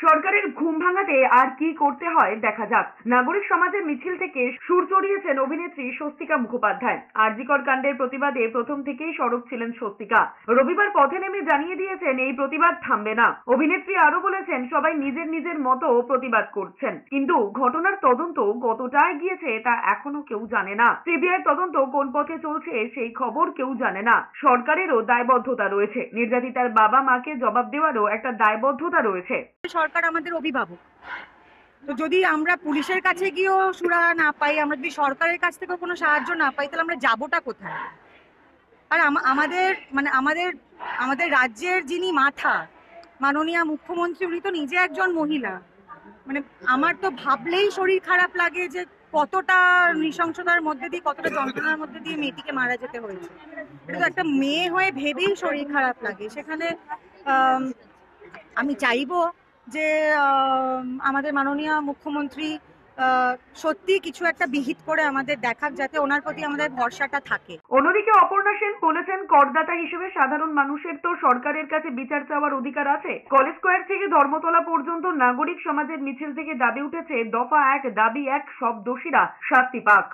সরকারের ঘুম ভাঙাতে আর কি করতে হয় দেখা যাক। নাগরিক সমাজের মিছিল থেকে সুর চড়িয়েছেন অভিনেত্রী স্বস্তিকা মুখোপাধ্যায়। আর.জি. কর কাণ্ডের প্রতিবাদে প্রথম থেকেই সরব ছিলেন স্বস্তিকা। রবিবার পথে নেমে জানিয়ে দিয়েছেন এই প্রতিবাদ থামবে না। অভিনেত্রী আরো বলেছেন সবাই নিজের নিজের মতো প্রতিবাদ করছেন, কিন্তু ঘটনার তদন্ত কতটা এগিয়েছে তা এখনো কেউ জানে না। সিবিআই তদন্ত কোন পথে চলছে সেই খবর কেউ জানে না। সরকারেরও দায়বদ্ধতা রয়েছে, নির্যাতিতার বাবা মাকে জবাব দেওয়ারও একটা দায়বদ্ধতা রয়েছে। সরকার আমাদের অভিভাবক, তো যদি আমরা পুলিশের কাছে গিয়েও সুরাহা না পাই, আমরা যদি সরকারের কাছ থেকেও কোনো সাহায্য না পাই, তাহলে আমরা যাবোটা কোথায়? আর আমাদের মানে আমাদের আমাদের রাজ্যের যিনি মাথা, মাননীয় মুখ্যমন্ত্রী, উনি তো নিজে একজন মহিলা। মানে আমার তো ভাবলেই শরীর খারাপ লাগে যে কতটা নৃশংসতার মধ্যে দিয়ে, কতটা যন্ত্রণার মধ্যে দিয়ে মেয়েটিকে মারা যেতে হয়েছে। এটা তো একটা মেয়ে হয়ে ভেবেই শরীর খারাপ লাগে। সেখানে আমি চাইবো যে আমাদের মাননীয় মুখ্যমন্ত্রী সত্যি কিছু একটা বিহিত করে আমাদের দেখাক, যাতে ওনার প্রতি আমাদের ভরসাটা থাকে। অন্যদিকে অপর্ণা সেন বলেছেন, করদাতা হিসেবে সাধারণ মানুষের তো সরকারের কাছে বিচার চাওয়ার অধিকার আছে। কলেজ স্কোয়ার থেকে ধর্মতলা পর্যন্ত নাগরিক সমাজের মিছিল থেকে দাবি উঠেছে দফা 1, দাবি 1, সব দোষীরা শাস্তি পাক।